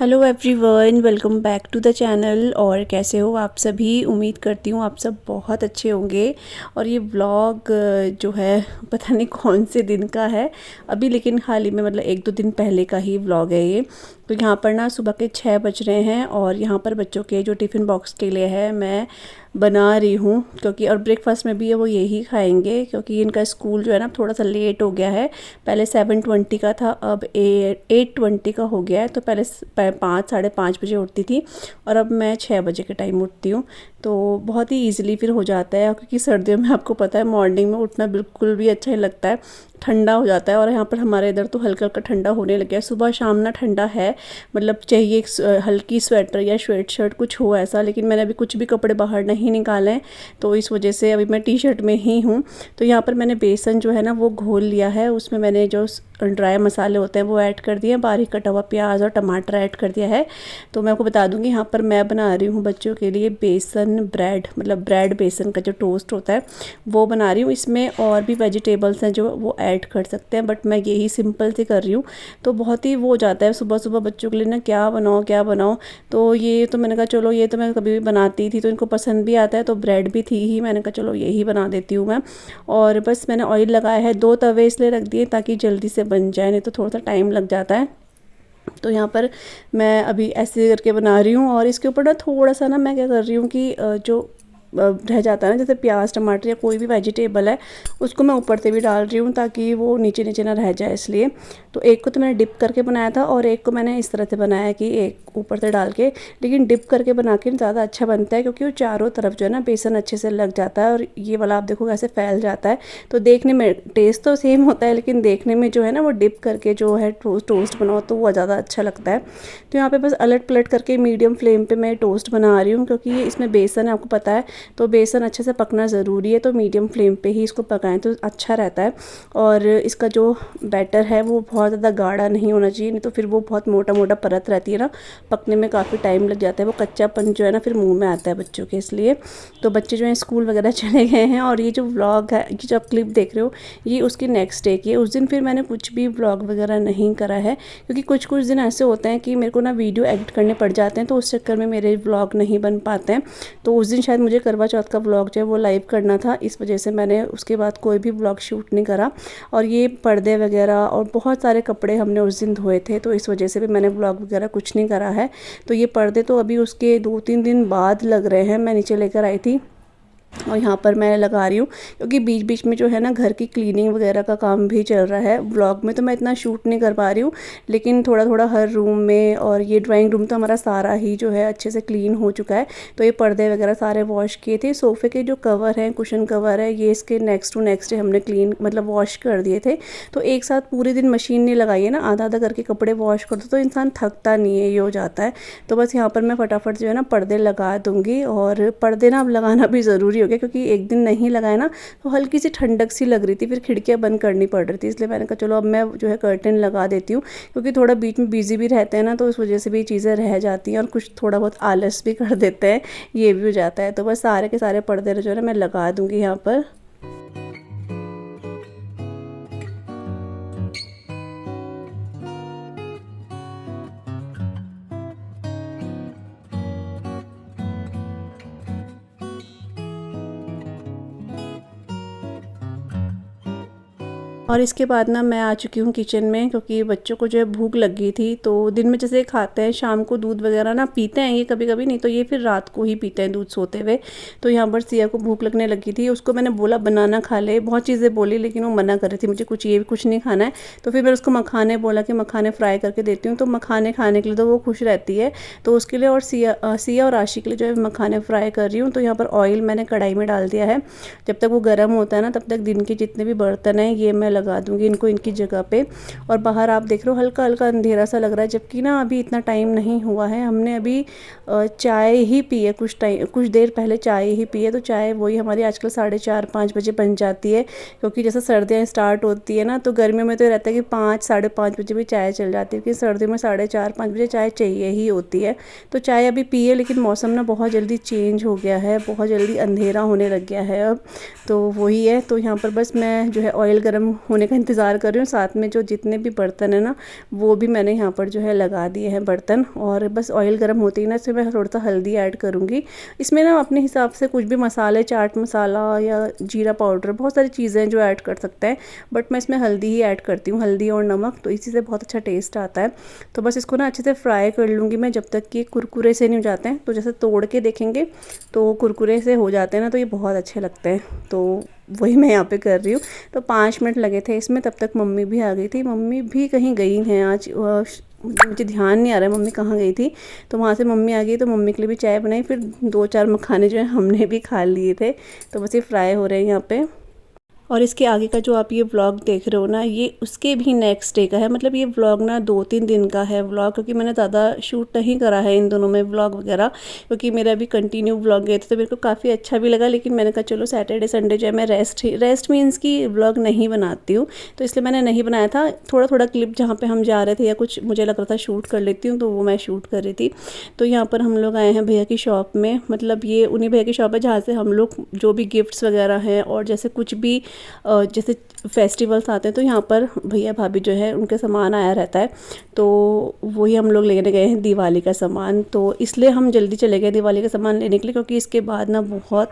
Hello everyone, welcome back to the channel. और कैसे हो आप सभी? उम्मीद करती हूँ आप सब बहुत अच्छे होंगे। और ये व्लॉग जो है पता नहीं कौन से दिन का है अभी, लेकिन हाल ही में मतलब 1-2 दिन पहले का ही व्लॉग है ये। तो यहाँ पर ना सुबह के 6 बज रहे हैं और यहाँ पर बच्चों के जो टिफ़िन बॉक्स के लिए है मैं बना रही हूँ, क्योंकि और ब्रेकफास्ट में भी है वो यही खाएंगे, क्योंकि इनका स्कूल जो है ना थोड़ा सा लेट हो गया है। पहले 7:20 का था, अब 8:20 का हो गया है। तो पहले 5 साढ़े 5 बजे उठती थी और अब मैं 6 बजे के टाइम उठती हूँ। तो बहुत ही ईजिली फिर हो जाता है, क्योंकि सर्दियों में आपको पता है मॉर्निंग में उठना बिल्कुल भी अच्छा नहीं लगता है, ठंडा हो जाता है। और यहाँ पर हमारे इधर तो हल्का हल्का ठंडा होने लग गया है। सुबह शाम ना ठंडा है, मतलब चाहिए एक हल्की स्वेटर या स्वेट शर्ट कुछ हो ऐसा, लेकिन मैंने अभी कुछ भी कपड़े बाहर नहीं निकाले हैं, तो इस वजह से अभी मैं टी शर्ट में ही हूँ। तो यहाँ पर मैंने बेसन जो है ना वो घोल लिया है, उसमें मैंने जो ड्राई मसाले होते हैं वो ऐड कर दिए, बारीक कटा हुआ प्याज और टमाटर ऐड कर दिया है। तो मैं आपको बता दूँगी, यहाँ पर मैं बना रही हूँ बच्चों के लिए बेसन ब्रेड, मतलब ब्रेड बेसन का जो टोस्ट होता है वो बना रही हूँ। इसमें और भी वेजिटेबल्स हैं जो वो ऐड कर सकते हैं, बट मैं यही सिंपल से कर रही हूँ। तो बहुत ही वो हो जाता है सुबह सुबह बच्चों के लिए ना, क्या बनाओ क्या बनाओ। तो ये तो मैंने कहा चलो ये तो मैं कभी भी बनाती थी तो इनको पसंद भी आता है, तो ब्रेड भी थी ही, मैंने कहा चलो यही बना देती हूँ मैं। और बस मैंने ऑयल लगाया है, 2 तवे इसलिए रख दिए ताकि जल्दी से बन जाए, नहीं तो थोड़ा सा टाइम लग जाता है। तो यहाँ पर मैं अभी ऐसे करके बना रही हूँ। और इसके ऊपर ना थोड़ा सा ना मैं क्या कर रही हूँ कि जो रह जाता है ना, जैसे प्याज टमाटर या कोई भी वेजिटेबल है उसको मैं ऊपर से भी डाल रही हूँ ताकि वो नीचे नीचे ना रह जाए, इसलिए। तो एक को तो मैंने डिप करके बनाया था और एक को मैंने इस तरह से बनाया कि एक ऊपर से डाल के। लेकिन डिप करके बना के ज़्यादा अच्छा बनता है, क्योंकि वो चारों तरफ जो है ना बेसन अच्छे से लग जाता है। और ये वाला आप देखो कैसे फैल जाता है। तो देखने में टेस्ट तो सेम होता है, लेकिन देखने में जो है ना वो डिप करके जो है टोस्ट बनाओ तो वो ज़्यादा अच्छा लगता है। तो यहाँ पे बस अलट पलट करके मीडियम फ्लेम पे मैं टोस्ट बना रही हूँ, क्योंकि ये इसमें बेसन है आपको पता है, तो बेसन अच्छे से पकना ज़रूरी है। तो मीडियम फ्लेम पे ही इसको पकाएं तो अच्छा रहता है। और इसका जो बैटर है वो बहुत ज़्यादा गाढ़ा नहीं होना चाहिए, नहीं तो फिर वो बहुत मोटा मोटा परत रहती है ना, पकने में काफ़ी टाइम लग जाता है। वो कच्चापन जो है ना फिर मुंह में आता है बच्चों के, इसलिए। तो बच्चे जो हैं स्कूल वगैरह चले गए हैं। और ये जो व्लॉग है, ये जो आप क्लिप देख रहे हो, ये उसकी नेक्स्ट डे की है। उस दिन फिर मैंने कुछ भी व्लॉग वगैरह नहीं करा है, क्योंकि कुछ कुछ दिन ऐसे होते हैं कि मेरे को ना वीडियो एडिट करने पड़ जाते हैं, तो उस चक्कर में मेरे व्लॉग नहीं बन पाते हैं। तो उस दिन शायद मुझे करवा चौथ का व्लॉग जो है वो लाइव करना था, इस वजह से मैंने उसके बाद कोई भी व्लॉग शूट नहीं करा। और ये पर्दे वगैरह और बहुत सारे कपड़े हमने उस दिन धोए थे, तो इस वजह से भी मैंने व्लॉग वगैरह कुछ नहीं करा है। तो ये पर्दे तो अभी उसके 2-3 दिन बाद लग रहे हैं, मैं नीचे लेकर आई थी और यहाँ पर मैं लगा रही हूँ, क्योंकि बीच बीच में जो है ना घर की क्लीनिंग वगैरह का काम भी चल रहा है। व्लॉग में तो मैं इतना शूट नहीं कर पा रही हूँ, लेकिन थोड़ा थोड़ा हर रूम में। और ये ड्राइंग रूम तो हमारा सारा ही जो है अच्छे से क्लीन हो चुका है। तो ये पर्दे वगैरह सारे वॉश किए थे। सोफ़े के जो कवर हैं, कुशन कवर है, ये इसके नेक्स्ट टू नेक्स्ट डे हमने क्लीन मतलब वॉश कर दिए थे। तो एक साथ पूरे दिन मशीन नहीं लगाई है ना, आधा आधा करके कपड़े वॉश कर दो तो इंसान थकता नहीं है, ये हो जाता है। तो बस यहाँ पर मैं फटाफट जो है ना पर्दे लगा दूँगी। और पर्दे ना अब लगाना भी ज़रूरी हो गया, क्योंकि एक दिन नहीं लगाए ना तो हल्की सी ठंडक सी लग रही थी, फिर खिड़कियाँ बंद करनी पड़ रही थी, इसलिए मैंने कहा चलो अब मैं जो है कर्टन लगा देती हूँ। क्योंकि थोड़ा बीच में बिजी भी रहते हैं ना, तो इस वजह से भी चीज़ें रह जाती हैं और कुछ थोड़ा बहुत आलस भी कर देते हैं, ये भी हो जाता है। तो बस सारे के सारे पर्दे जो है ना मैं लगा दूँगी यहाँ पर। और इसके बाद ना मैं आ चुकी हूँ किचन में, क्योंकि बच्चों को जो है भूख लग गई थी। तो दिन में जैसे खाते हैं, शाम को दूध वगैरह ना पीते हैं ये कभी कभी, नहीं तो ये फिर रात को ही पीते हैं दूध सोते हुए। तो यहाँ पर सिया को भूख लगने लगी थी, उसको मैंने बोला बनाना खा ले, बहुत चीज़ें बोली, लेकिन वो मना कर रही थी, मुझे कुछ नहीं खाना है। तो फिर मैंने उसको मखाने बोला कि मखाने फ्राई करके देती हूँ, तो मखाने खाने के लिए तो वो खुश रहती है। तो उसके लिए और सिया और आशी के लिए जो है मखाने फ्राई कर रही हूँ। तो यहाँ पर ऑयल मैंने कढ़ाई में डाल दिया है, जब तक वो गर्म होता है ना तब तक दिन के जितने भी बर्तन हैं ये मैं लगा दूँगी इनको इनकी जगह पे। और बाहर आप देख रहे हो हल्का हल्का अंधेरा सा लग रहा है, जबकि ना अभी इतना टाइम नहीं हुआ है। हमने अभी चाय ही पी है, कुछ देर पहले चाय ही पी है। तो चाय वही हमारी आजकल 4:30-5 बजे बन जाती है, क्योंकि जैसे सर्दियाँ स्टार्ट होती है ना, तो गर्मियों में तो रहता है कि 5-5:30 बजे भी चाय चल जाती है, क्योंकि सर्दियों में 4:30-5 बजे चाय चाहिए ही होती है। तो चाय अभी पी है, लेकिन मौसम ना बहुत जल्दी चेंज हो गया है, बहुत जल्दी अंधेरा होने लग गया है अब। तो वही है, तो यहाँ पर बस मैं जो है ऑयल गर्म होने का इंतज़ार कर रही हूँ। साथ में जो जितने भी बर्तन है ना, वो भी मैंने यहाँ पर जो है लगा दिए हैं बर्तन। और बस ऑयल गर्म होते ही ना इसमें मैं थोड़ा सा हल्दी ऐड करूँगी। इसमें ना अपने हिसाब से कुछ भी मसाले, चाट मसाला या जीरा पाउडर, बहुत सारी चीज़ें जो ऐड कर सकते हैं, बट मैं इसमें हल्दी ही ऐड करती हूँ, हल्दी और नमक। तो इसी से बहुत अच्छा टेस्ट आता है। तो बस इसको ना अच्छे से फ्राई कर लूँगी मैं, जब तक कि कुरकुरे से नहीं हो जाते हैं। तो जैसे तोड़ के देखेंगे तो कुरकुरे से हो जाते हैं ना, तो ये बहुत अच्छे लगते हैं। तो वही मैं यहाँ पे कर रही हूँ। तो 5 मिनट लगे थे इसमें, तब तक मम्मी भी आ गई थी। मम्मी भी कहीं गई हैं आज, मुझे ध्यान नहीं आ रहा है मम्मी कहाँ गई थी। तो वहाँ से मम्मी आ गई, तो मम्मी के लिए भी चाय बनाई, फिर 2-4 मखाने जो है हमने भी खा लिए थे। तो बस ये फ्राई हो रहे हैं यहाँ पे। और इसके आगे का जो आप ये व्लॉग देख रहे हो ना, ये उसके भी नेक्स्ट डे का है। मतलब ये व्लॉग ना 2-3 दिन का है व्लॉग, क्योंकि मैंने ज़्यादा शूट नहीं करा है इन दोनों में व्लॉग वगैरह, क्योंकि मेरा भी कंटिन्यू व्लॉग गए थे। तो मेरे को काफ़ी अच्छा भी लगा, लेकिन मैंने कहा चलो सैटरडे संडे जो है मैं रेस्ट मीन्स की व्लॉग नहीं बनाती हूँ, तो इसलिए मैंने नहीं बनाया था। थोड़ा थोड़ा क्लिप जहाँ पर हम जा रहे थे या कुछ मुझे लग रहा था शूट कर लेती हूँ, तो वो मैं शूट कर रही थी। तो यहाँ पर हम लोग आए हैं भैया की शॉप में। मतलब ये उन्हीं भैया की शॉप है जहाँ से हम लोग जो भी गिफ्ट्स वगैरह हैं, और जैसे कुछ भी जैसे फेस्टिवल्स आते हैं, तो यहाँ पर भैया भाभी जो है उनके सामान आया रहता है। तो वही हम लोग लेने गए हैं दिवाली का सामान। तो इसलिए हम जल्दी चले गए दिवाली का सामान लेने के लिए, क्योंकि इसके बाद ना बहुत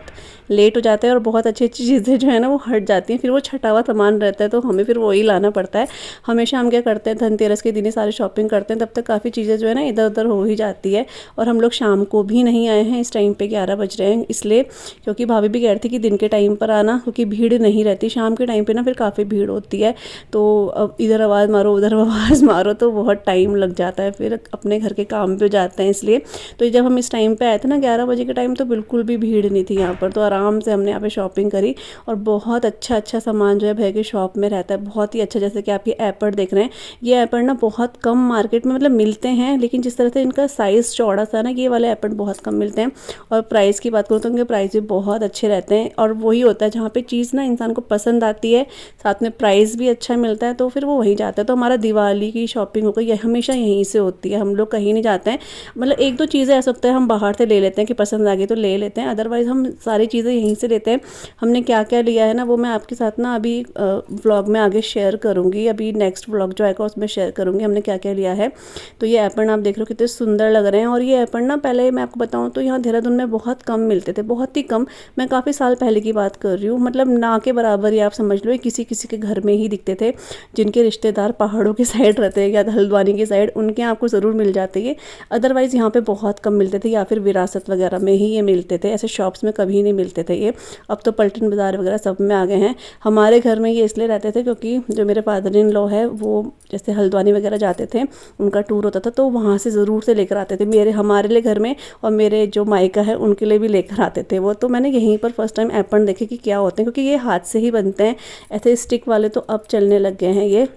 लेट हो जाता है और बहुत अच्छी अच्छी चीज़ें जो है ना वो हट जाती हैं। फिर वो छटा हुआ सामान रहता है, तो हमें फिर वही लाना पड़ता है। हमेशा हम क्या करते हैं, धनतेरस के दिन ही सारी शॉपिंग करते हैं, तब तक काफ़ी चीज़ें जो है ना इधर उधर हो ही जाती है। और हम लोग शाम को भी नहीं आए हैं, इस टाइम पे 11 बज रहे हैं, इसलिए क्योंकि भाभी भी कह रही थी कि दिन के टाइम पर आना, क्योंकि भीड़ नहीं रहती शाम के टाइम पे ना, फिर काफ़ी भीड़ होती है। तो अब इधर आवाज़ मारो उधर आवाज़ मारो, तो बहुत टाइम लग जाता है, फिर अपने घर के काम पे जाते हैं इसलिए। तो जब हम इस टाइम पे आए थे ना 11 बजे के टाइम, तो बिल्कुल भी भीड़ नहीं थी यहाँ पर। तो आराम से हमने यहाँ पे शॉपिंग करी, और बहुत अच्छा अच्छा सामान जो है भैया की शॉप में रहता है, बहुत ही अच्छा। जैसे कि आप ये एपर देख रहे हैं, ये एपर ना बहुत कम मार्केट में मतलब मिलते हैं, लेकिन जिस तरह से इनका साइज़ चौड़ा सा ना, ये वाले एपर बहुत कम मिलते हैं। और प्राइस की बात करूँ तो उनके प्राइस भी बहुत अच्छे रहते हैं। और वही होता है जहाँ पे चीज़ ना इंसान को पसंद आती है, साथ में प्राइस भी अच्छा मिलता है, तो फिर वो वहीं जाता है। तो हमारा दिवाली की शॉपिंग हो गई, हमेशा यहीं से होती है, हम लोग कहीं नहीं जाते हैं। मतलब 1-2 चीज़ें ऐसा होता है हम बाहर से ले लेते हैं कि पसंद आ गई तो ले लेते हैं, अदरवाइज़ हम सारी चीज़ें यहीं से लेते हैं। हमने क्या क्या लिया है ना, वो मैं आपके साथ ना अभी व्लॉग में आगे शेयर करूँगी। अभी नेक्स्ट व्लॉग जो आएगा उसमें शेयर करूँगी हमने क्या क्या लिया है। तो ये एप्पल आप देख रहे हो कितने सुंदर लग रहे हैं। और ये एप्पल ना पहले मैं आपको बताऊँ तो यहाँ देहरादून में बहुत कम मिलते थे, बहुत ही कम। मैं काफ़ी साल पहले की बात कर रही हूँ, मतलब ना के बराबर ही आप समझ लो, किसी किसी के घर में ही दिखते थे। जिनके रिश्तेदार पहाड़ों के साइड रहते हैं या हल्द्वानी की साइड, उनके यहाँ आपको ज़रूर मिल जाते हैं। अदरवाइज़ यहाँ पे बहुत कम मिलते थे, या फिर विरासत वगैरह में ही ये मिलते थे, ऐसे शॉप्स में कभी नहीं मिलते थे ये। अब तो पलटन बाज़ार वगैरह सब में आ गए हैं। हमारे घर में ये इसलिए रहते थे क्योंकि जो मेरे फादर इन लॉ है, वो जैसे हल्द्वानी वगैरह जाते थे, उनका टूर होता था, तो वहाँ से ज़रूर से लेकर आते थे हमारे लिए घर में, और मेरे जो मायका है उनके लिए भी लेकर आते थे वो। तो मैंने यहीं पर फर्स्ट टाइम एप्पल देखे कि क्या होते हैं, क्योंकि ये हाथ से ही बनते हैं, ऐसे स्टिक वाले तो अब चलने लग गए हैं ये।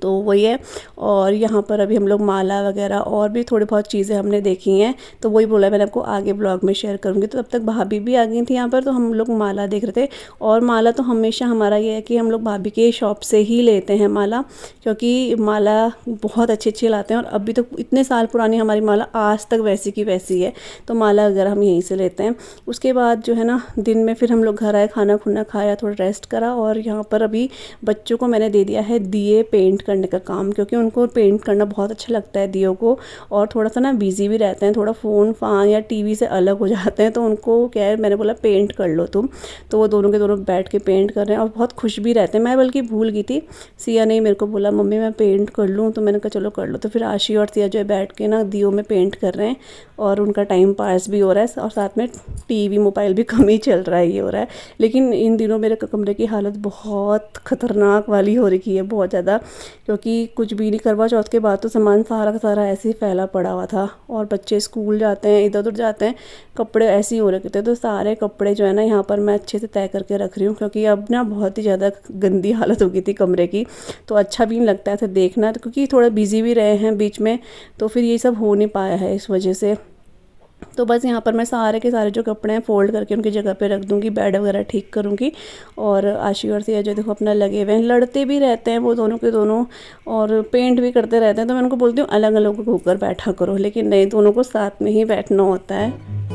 तो वही है। और यहाँ पर अभी हम लोग माला वगैरह और भी थोड़ी बहुत चीज़ें हमने देखी हैं, तो वही बोला मैंने आपको आगे ब्लॉग में शेयर करूँगी। तो तब तक भाभी भी आ गई थी यहाँ पर, तो हम लोग माला देख रहे थे। और माला तो हमेशा हमारा ये है कि हम लोग भाभी के शॉप से ही लेते हैं माला, क्योंकि माला बहुत अच्छी अच्छी लाते हैं। और अभी तो इतने साल पुरानी हमारी माला आज तक वैसी की वैसी है, तो माला वगैरह हम यहीं से लेते हैं। उसके बाद जो है ना दिन में फिर हम लोग घर आए, खाना खुना खाया, थोड़ा रेस्ट करा। और यहाँ पर अभी बच्चों को मैंने दे दिया है दिए पेंट करने का काम, क्योंकि उनको पेंट करना बहुत अच्छा लगता है दियों को। और थोड़ा सा ना बिजी भी रहते हैं, थोड़ा फ़ोन फान या टीवी से अलग हो जाते हैं, तो उनको क्या है, मैंने बोला पेंट कर लो तुम। तो वो दोनों के दोनों बैठ के पेंट कर रहे हैं और बहुत खुश भी रहते हैं। मैं बल्कि भूल गई थी, सिया ने मेरे को बोला मम्मी मैं पेंट कर लूँ, तो मैंने कहा चलो कर लो। तो फिर आशी और सिया जो है बैठ के ना दियों में पेंट कर रहे हैं, और उनका टाइम पास भी हो रहा है, और साथ में टीवी मोबाइल भी कम ही चल रहा है, ये हो रहा है। लेकिन इन दिनों मेरे कमरे की हालत बहुत ख़तरनाक वाली हो रखी है, बहुत ज़्यादा, क्योंकि कुछ भी नहीं, करवा चौथ के बाद तो सामान सारा का सारा ऐसे ही फैला पड़ा हुआ था। और बच्चे स्कूल जाते हैं, इधर उधर जाते हैं, कपड़े ऐसे ही हो रखे थे। तो सारे कपड़े जो है ना यहाँ पर मैं अच्छे से तय करके रख रही हूँ, क्योंकि अब ना बहुत ही ज़्यादा गंदी हालत हो गई थी कमरे की, तो अच्छा भी नहीं लगता है ऐसे देखना, तो क्योंकि थोड़ा बिजी भी रहे हैं बीच में, तो फिर ये सब हो नहीं पाया है इस वजह से। तो बस यहाँ पर मैं सारे के सारे जो कपड़े हैं फ़ोल्ड करके उनकी जगह पे रख दूँगी, बेड वगैरह ठीक करूँगी। और आशी और सिया जो देखो अपना लगे हुए हैं, लड़ते भी रहते हैं वो दोनों के दोनों, और पेंट भी करते रहते हैं। तो मैं उनको बोलती हूँ अलग अलग होकर बैठा करो, लेकिन नहीं, दोनों को साथ में ही बैठना होता है।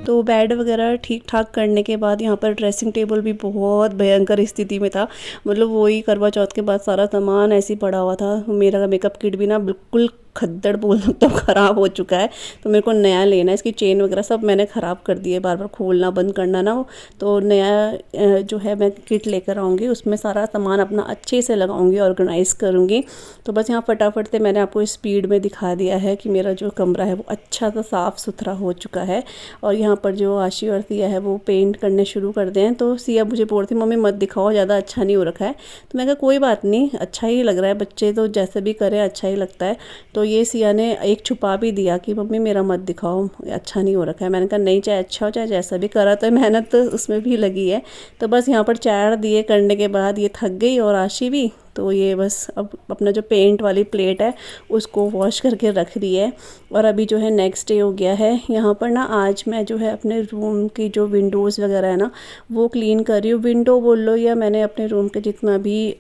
तो बेड वगैरह ठीक ठाक करने के बाद यहाँ पर ड्रेसिंग टेबल भी बहुत भयंकर स्थिति में था। मतलब वही करवा चौथ के बाद सारा सामान ऐसे ही पड़ा हुआ था। मेरा मेकअप किट भी ना बिल्कुल खद्दड़ बोल सकता हूँ, ख़राब हो चुका है। तो मेरे को नया लेना है। इसकी चेन वगैरह सब मैंने ख़राब कर दी है, बार बार खोलना बंद करना ना। तो नया जो है मैं किट लेकर आऊँगी, उसमें सारा सामान अपना अच्छे से लगाऊँगी, ऑर्गेनाइज़ करूँगी। तो बस यहाँ फटाफट से मैंने आपको स्पीड में दिखा दिया है कि मेरा जो कमरा है वो अच्छा सा साफ़ सुथरा हो चुका है। और यहाँ पर जो आशी और सिया है वो पेंट करने शुरू कर दें। तो सिया मुझे बोल रही मम्मी मत दिखाओ, ज़्यादा अच्छा नहीं हो रखा है। तो मैं कहा कोई बात नहीं, अच्छा ही लग रहा है, बच्चे तो जैसे भी करें अच्छा ही लगता है। तो ये सिया ने एक छुपा भी दिया कि मम्मी मेरा मत दिखाओ, अच्छा नहीं हो रखा है। मैंने कहा नहीं, चाहे अच्छा हो चाहे जैसा भी करा, तो मेहनत तो उसमें भी लगी है। तो बस यहाँ पर 4 दिए करने के बाद ये थक गई और आशी भी। तो ये बस अब अपना जो पेंट वाली प्लेट है उसको वॉश करके रख दी है। और अभी जो है नेक्स्ट डे हो गया है। यहाँ पर ना आज मैं जो है अपने रूम की जो विंडोज़ वगैरह है ना वो क्लीन कर रही हूँ। विंडो बोल लो या मैंने अपने रूम के जितना भी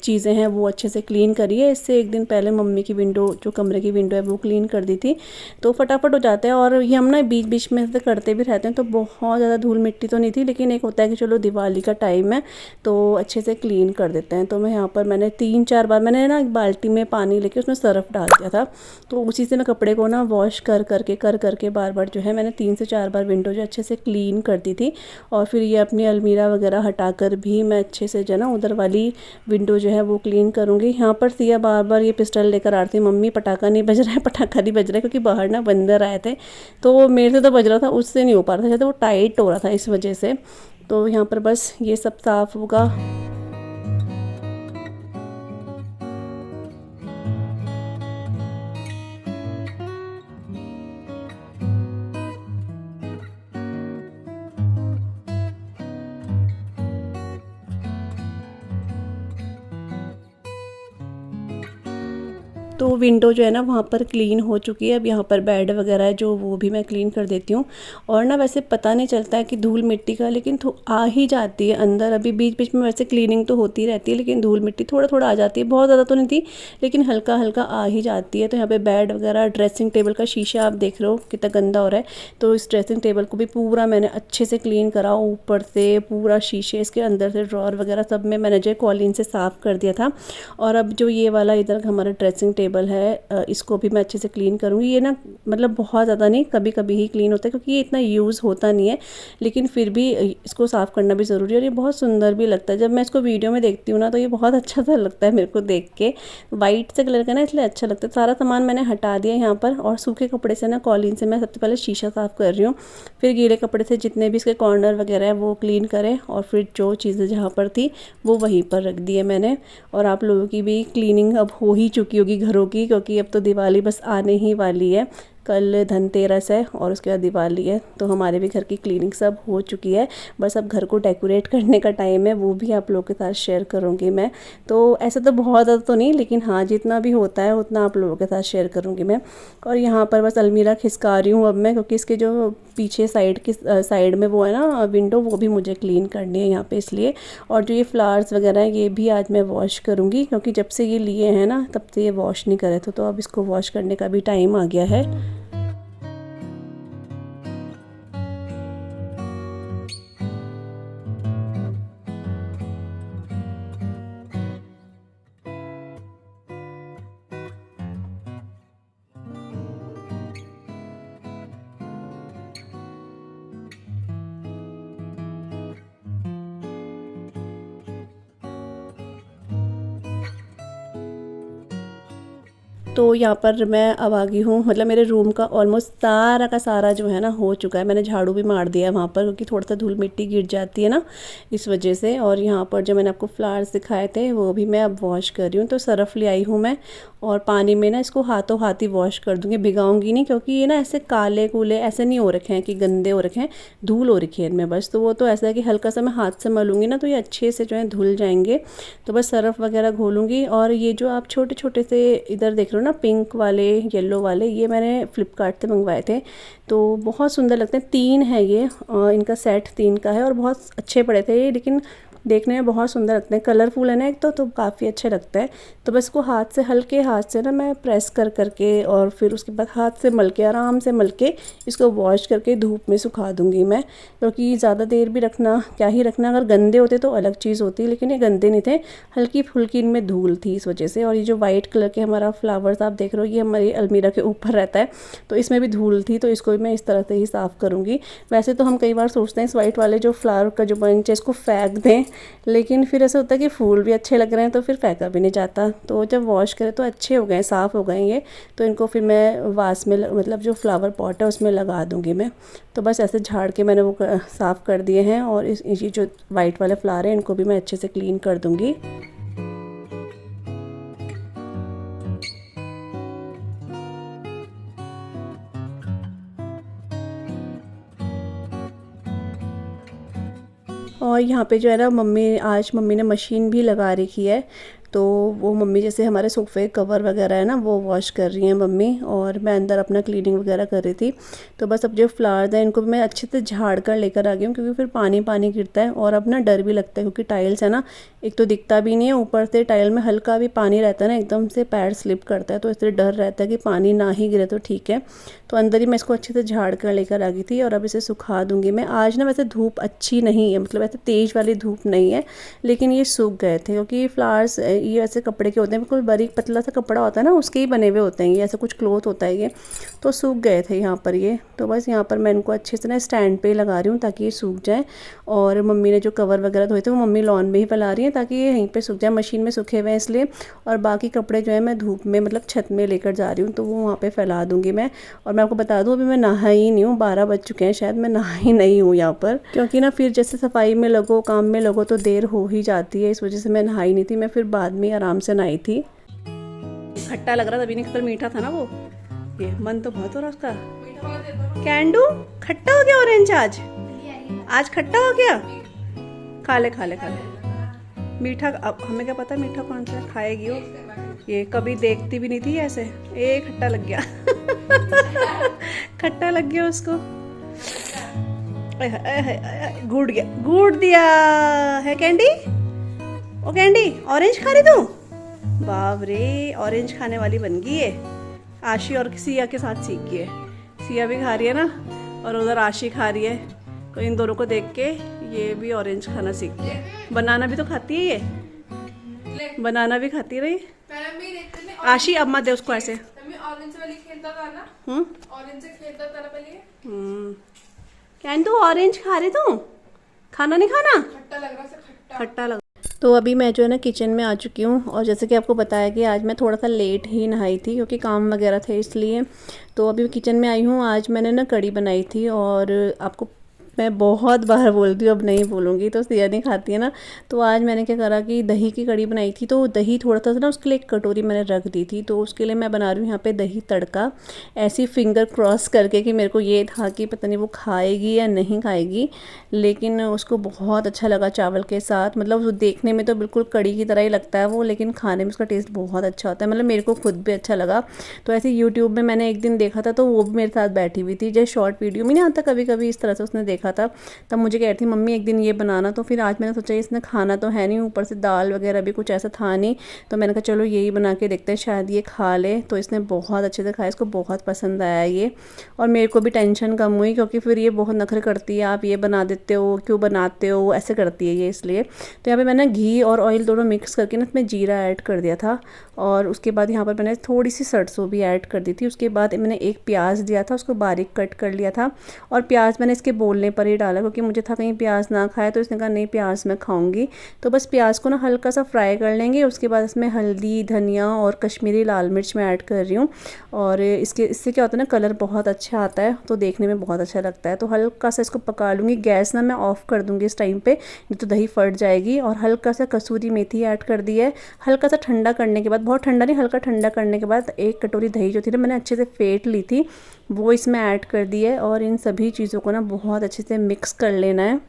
चीज़ें हैं वो अच्छे से क्लीन करी है। इससे एक दिन पहले मम्मी की विंडो, जो कमरे की विंडो है वो क्लीन कर दी थी। तो फटाफट हो जाता है। और ये हम ना बीच बीच में से करते भी रहते हैं, तो बहुत ज़्यादा धूल मिट्टी तो नहीं थी, लेकिन एक होता है कि चलो दिवाली का टाइम है तो अच्छे से क्लीन कर देते हैं। तो मैं यहाँ पर मैंने 3-4 बार मैंने ना एक बाल्टी में पानी लेके उसमें सर्फ डाल दिया था, तो उसी से मैं कपड़े को ना वॉश कर करके बार बार जो है मैंने 3 से 4 बार विंडो जो अच्छे से क्लीन कर दी थी। और फिर ये अपनी अलमीरा वगैरह हटाकर भी मैं अच्छे से जो है ना उधर वाली विंडो जो है वो क्लीन करूँगी। यहाँ पर सिया बार बार ये पिस्टल लेकर आ रही थी, मम्मी पटाखा नहीं बज रहा है, पटाखा नहीं बज रहा है, क्योंकि बाहर ना बंदर आए थे। तो मेरे से तो बज रहा था, उससे नहीं हो पा रहा था, शायद वो टाइट हो रहा था इस वजह से। तो यहाँ पर बस ये सब साफ़ होगा। तो विंडो जो है ना वहाँ पर क्लीन हो चुकी है। अब यहाँ पर बेड वगैरह है जो वो भी मैं क्लीन कर देती हूँ। और ना वैसे पता नहीं चलता है कि धूल मिट्टी का, लेकिन आ ही जाती है अंदर। अभी बीच बीच में वैसे क्लीनिंग तो होती रहती है, लेकिन धूल मिट्टी थोड़ा थोड़ा आ जाती है, बहुत ज़्यादा तो नहीं थी लेकिन हल्का हल्का आ ही जाती है। तो यहाँ पर बेड वगैरह, ड्रेसिंग टेबल का शीशा आप देख रहे हो कितना गंदा हो रहा है। तो इस ड्रेसिंग टेबल को भी पूरा मैंने अच्छे से क्लीन करा, ऊपर से पूरा शीशे, इसके अंदर से ड्रॉर वगैरह सब में मैंने जो कॉलिन से साफ़ कर दिया था। और अब जो ये वाला इधर हमारा ड्रेसिंग टेबल है इसको भी मैं अच्छे से क्लीन करूँगी। ये ना मतलब बहुत ज़्यादा नहीं, कभी कभी ही क्लीन होता है, क्योंकि ये इतना यूज़ होता नहीं है, लेकिन फिर भी इसको साफ़ करना भी ज़रूरी है। और ये बहुत सुंदर भी लगता है, जब मैं इसको वीडियो में देखती हूँ ना तो ये बहुत अच्छा सा लगता है मेरे को देख के। वाइट से कलर का ना इसलिए अच्छा लगता है। सारा सामान मैंने हटा दिया यहाँ पर, और सूखे कपड़े से ना कॉलिन से मैं सबसे पहले शीशा साफ़ कर रही हूँ। फिर गीले कपड़े से जितने भी इसके कॉर्नर वगैरह है वो क्लीन करें, और फिर जो चीज़ें जहाँ पर थी वो वहीं पर रख दी है मैंने। और आप लोगों की भी क्लीनिंग अब हो ही चुकी होगी घरों की, क्योंकि अब तो दिवाली बस आने ही वाली है। कल धनतेरस है और उसके बाद दिवाली है, तो हमारे भी घर की क्लीनिंग सब हो चुकी है। बस अब घर को डेकोरेट करने का टाइम है, वो भी आप लोगों के साथ शेयर करूँगी मैं। तो ऐसा तो बहुत ज़्यादा तो नहीं, लेकिन हाँ जितना भी होता है उतना आप लोगों के साथ शेयर करूँगी मैं। और यहाँ पर बस अलमीरा खिसका रही हूँ अब मैं, क्योंकि इसके जो पीछे साइड में वो है ना विंडो, वो भी मुझे क्लीन करनी है यहाँ पे इसलिए। और जो ये फ्लावर्स वगैरह हैं ये भी आज मैं वॉश करूँगी, क्योंकि जब से ये लिए हैं ना तब से ये वॉश नहीं करे थे, तो अब इसको वॉश करने का भी टाइम आ गया है। तो यहाँ पर मैं अब आ गई हूँ, मतलब मेरे रूम का ऑलमोस्ट सारा का सारा जो है ना हो चुका है। मैंने झाड़ू भी मार दिया है वहाँ पर, क्योंकि थोड़ा सा धूल मिट्टी गिर जाती है ना इस वजह से। और यहाँ पर जो मैंने आपको फ्लावर्स दिखाए थे वो भी मैं अब वॉश कर रही हूँ। तो सरफ ले आई हूँ मैं, और पानी में ना इसको हाथों हाथ ही वॉश कर दूँगी, भिगाऊँगी नहीं, क्योंकि ये ना ऐसे काले कूले ऐसे नहीं हो रखे हैं कि गंदे हो रखे हैं, धूल हो रखी है इनमें बस। तो वो तो ऐसा है कि हल्का सा मैं हाथ से मलूँगी ना तो ये अच्छे से जो है धुल जाएंगे। तो बस सरफ वगैरह घोलूँगी। और ये जो आप छोटे छोटे से इधर देख रहे हो ना पिंक वाले येलो वाले, ये मैंने फ्लिपकार्ट से मंगवाए थे, तो बहुत सुंदर लगते हैं। 3 है ये, इनका सेट 3 का है और बहुत अच्छे पड़े थे ये, लेकिन देखने में बहुत सुंदर लगते हैं, कलरफुल है ना एक तो काफ़ी अच्छे लगता है। तो बस इसको हाथ से हल्के हाथ से ना मैं प्रेस कर करके और फिर उसके बाद हाथ से मल के आराम से मल के इसको वॉश करके धूप में सुखा दूंगी मैं, क्योंकि ज़्यादा देर भी रखना क्या ही रखना, अगर गंदे होते तो अलग चीज़ होती, लेकिन ये गंदे नहीं थे, हल्की फुल्की इनमें धूल थी इस वजह से। और ये जो वाइट कलर के हमारा फ्लावर्स आप देख रहे हो ये हमारी अलमीरा के ऊपर रहता है, तो इसमें भी धूल थी, तो इसको भी मैं इस तरह से ही साफ़ करूँगी। वैसे तो हम कई बार सोचते हैं इस वाइट वाले जो फ्लावर का जो बंच है इसको फेंक दें, लेकिन फिर ऐसा होता है कि फूल भी अच्छे लग रहे हैं तो फिर फेंका भी नहीं जाता। तो जब वॉश करें तो अच्छे हो गए, साफ़ हो गए ये, तो इनको फिर मैं वास में मतलब जो फ्लावर पॉट है उसमें लगा दूंगी मैं। तो बस ऐसे झाड़ के मैंने वो साफ़ कर दिए हैं, और ये जो वाइट वाले फ्लावर हैं इनको भी मैं अच्छे से क्लीन कर दूँगी। और यहाँ पे जो है ना मम्मी ने मशीन भी लगा रखी है, तो वो मम्मी जैसे हमारे सोफ़े कवर वगैरह है ना वो वॉश कर रही हैं मम्मी, और मैं अंदर अपना क्लीनिंग वगैरह कर रही थी। तो बस अब जो फ्लावर्स हैं इनको मैं अच्छे से झाड़ कर लेकर आ गई हूँ, क्योंकि फिर पानी पानी गिरता है और अब ना डर भी लगता है, क्योंकि टाइल्स है ना, एक तो दिखता भी नहीं है, ऊपर से टाइल में हल्का भी पानी रहता है ना एकदम से पैर स्लिप करता है, तो इसलिए डर रहता है कि पानी ना ही गिरे तो ठीक है। तो अंदर ही मैं इसको अच्छे से झाड़ कर लेकर आ गई थी, और अब इसे सुखा दूँगी मैं। आज ना वैसे धूप अच्छी नहीं है, मतलब ऐसे तेज़ वाली धूप नहीं है, लेकिन ये सूख गए थे, क्योंकि फ्लावर्स ये ऐसे कपड़े के होते हैं, बिल्कुल बारीक पतला सा कपड़ा होता है ना उसके ही बने हुए होते हैं, ये ऐसा कुछ क्लॉथ होता है ये, तो सूख गए थे यहाँ पर ये। तो बस यहाँ पर मैं इनको अच्छे से ना स्टैंड पे लगा रही हूँ ताकि ये सूख जाए। और मम्मी ने जो कवर वगैरह धोए थे वो मम्मी लॉन में ही फैला रही है ताकि ये यहीं पे सूख जाए, मशीन में सूखे हुए हैं इसलिए। और बाकी कपड़े जो है मैं धूप में मतलब छत में लेकर जा रही हूँ, तो वो वहाँ पर फैला दूँगी मैं। और मैं आपको बता दूँ अभी मैं नहा ही नहीं हूँ, 12 बज चुके हैं शायद, मैं नहा ही नहीं हूँ यहाँ पर, क्योंकि ना फिर जैसे सफाई में लगो काम में लगो तो देर हो ही जाती है, इस वजह से मैं नहाई नहीं थी। मैं फिर बाद में आराम से नहाई थी। खट्टा लग रहा था, अभी नहीं, कल मीठा था ना वो, ये मन तो बहुत हो रहा उसका। कैंडू खट्टा हो गया ऑरेंज आज खट्टा हो गया, खा ले खा ले खा ले मीठा। अब हमें क्या पता मीठा कौन सा खाएगी वो, ये कभी देखती भी नहीं थी ऐसे। खट्टा लग गया खट्टा लग गया उसको, घूट दिया है कैंडी। ओ कैंडी ऑरेंज खा रही तू, बाप रे ऑरेंज खाने वाली बन गई है। आशी और सिया के साथ सीख गई है, सिया भी खा रही है ना और उधर आशी खा रही है, तो इन दोनों को देख के ये भी ऑरेंज खाना सीख गई है। बनाना भी तो खाती है, ये बनाना भी खाती रही। आशी अब मत दे उसको ऐसे। कैन तू ऑरेंज खा रही, तू खाना नहीं खाना, खट्टा लग। तो अभी मैं जो है ना किचन में आ चुकी हूँ, और जैसे कि आपको बताया कि आज मैं थोड़ा सा लेट ही नहाई थी क्योंकि काम वगैरह थे इसलिए। तो अभी किचन में आई हूँ, आज मैंने ना कढ़ी बनाई थी, और आपको मैं बहुत बार बोलती हूँ, अब नहीं बोलूँगी। तो सिया नहीं खाती है ना, तो आज मैंने क्या करा कि दही की कड़ी बनाई थी, तो दही थोड़ा सा ना उसके लिए एक कटोरी मैंने रख दी थी। तो उसके लिए मैं बना रही हूँ यहाँ पे दही तड़का, ऐसी फिंगर क्रॉस करके कि मेरे को ये था कि पता नहीं वो खाएगी या नहीं खाएगी, लेकिन उसको बहुत अच्छा लगा चावल के साथ। मतलब देखने में तो बिल्कुल कड़ी की तरह ही लगता है वो, लेकिन खाने में उसका टेस्ट बहुत अच्छा होता है। मतलब मेरे को खुद भी अच्छा लगा। तो ऐसे यूट्यूब में मैंने एक दिन देखा था, तो वो भी मेरे साथ बैठी हुई थी, जैसे शॉर्ट वीडियो में नहीं आता कभी कभी, इस तरह से उसने देखा था। तब मुझे कह रही थी मम्मी एक दिन ये बनाना। तो फिर आज मैंने सोचा इसने खाना तो है नहीं, ऊपर से दाल वगैरह भी कुछ ऐसा था नहीं, तो मैंने कहा चलो यही बना के देखते हैं, शायद ये खा ले। तो इसने बहुत अच्छे से खाया, इसको बहुत पसंद आया ये। और मेरे को भी टेंशन कम हुई, क्योंकि फिर ये बहुत नखरे करती है, आप ये बना देते हो, क्यों बनाते हो, ऐसे करती है ये, इसलिए। तो यहाँ पे मैंने घी और ऑयल दोनों मिक्स करके ना इसमें जीरा ऐड कर दिया था, और उसके बाद यहाँ पर मैंने थोड़ी सी सरसों भी ऐड कर दी थी। उसके बाद मैंने एक प्याज दिया था, उसको बारीक कट कर लिया था, और प्याज मैंने इसके बोलने पर ही डाला, क्योंकि मुझे था कहीं प्याज ना खाए। तो इसने कहा नहीं प्याज मैं खाऊंगी। तो बस प्याज को ना हल्का सा फ्राई कर लेंगे। उसके बाद इसमें हल्दी, धनिया और कश्मीरी लाल मिर्च मैं ऐड कर रही हूँ, और इससे क्या होता है ना, कलर बहुत अच्छा आता है, तो देखने में बहुत अच्छा लगता है। तो हल्का सा इसको पका लूँगी। गैस ना मैं ऑफ़ कर दूँगी इस टाइम पे, नहीं तो दही फट जाएगी। और हल्का सा कसूरी मेथी ऐड कर दी है। हल्का सा ठंडा करने के बाद, बहुत ठंडा नहीं, हल्का ठंडा करने के बाद एक कटोरी दही जो थी ना मैंने अच्छे से फेंट ली थी, वो इसमें ऐड कर दी है। और इन सभी चीज़ों को ना बहुत अच्छे से मिक्स कर लेना है।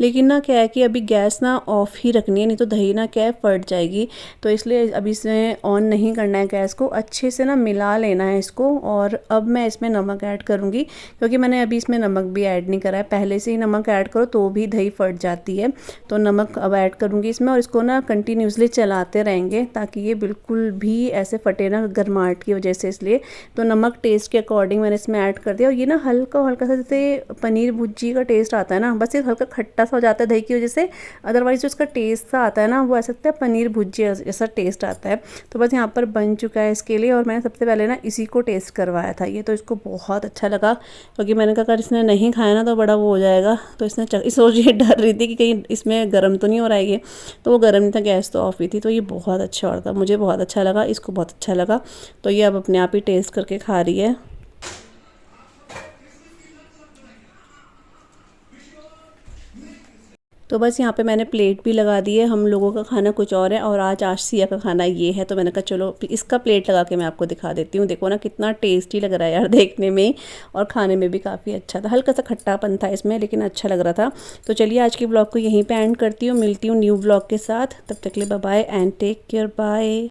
लेकिन ना क्या है कि अभी गैस ना ऑफ़ ही रखनी है, नहीं तो दही ना क्या है फट जाएगी। तो इसलिए अभी इसमें ऑन नहीं करना है गैस को, अच्छे से ना मिला लेना है इसको। और अब मैं इसमें नमक ऐड करूँगी, क्योंकि मैंने अभी इसमें नमक भी ऐड नहीं करा है। पहले से ही नमक ऐड करो तो भी दही फट जाती है। तो नमक अब ऐड करूँगी इसमें, और इसको ना कंटिन्यूसली चलाते रहेंगे, ताकि ये बिल्कुल भी ऐसे फटे ना गर्माहट की वजह से, इसलिए। तो नमक टेस्ट के अकॉर्डिंग मैंने इसमें ऐड कर दिया। और ये ना हल्का हल्का सा जैसे पनीर भुर्जी का टेस्ट आता है ना, बस ये हल्का खट्टा सा हो जाता है दही की वजह से। अदरवाइज जो उसका टेस्ट सा आता है ना, वो ऐसा लगता है पनीर भुर्जी जैसा टेस्ट आता है। तो बस यहाँ पर बन चुका है इसके लिए। और मैंने सबसे पहले ना इसी को टेस्ट करवाया था ये, तो इसको बहुत अच्छा लगा, क्योंकि मैंने कहा अगर इसने नहीं खाया ना तो बड़ा वो हो जाएगा। तो इसने सोच ये डर रही थी कि कहीं इसमें गर्म तो नहीं हो रहा है ये, तो वो गर्म नहीं था, गैस तो ऑफ ही थी। तो ये बहुत अच्छा हो रहा था, मुझे बहुत अच्छा लगा, इसको बहुत अच्छा लगा। तो ये अब अपने आप ही टेस्ट करके खा रही है। तो बस यहाँ पे मैंने प्लेट भी लगा दी है। हम लोगों का खाना कुछ और है, और आज आशिया का खाना ये है। तो मैंने कहा चलो इसका प्लेट लगा के मैं आपको दिखा देती हूँ। देखो ना कितना टेस्टी लग रहा है यार देखने में, और खाने में भी काफ़ी अच्छा था। हल्का सा खट्टापन था इसमें, लेकिन अच्छा लग रहा था। तो चलिए आज की ब्लॉग को यहीं पर एंड करती हूँ, मिलती हूँ न्यू ब्लॉग के साथ। तब तक के लिए bye bye and take care, bye.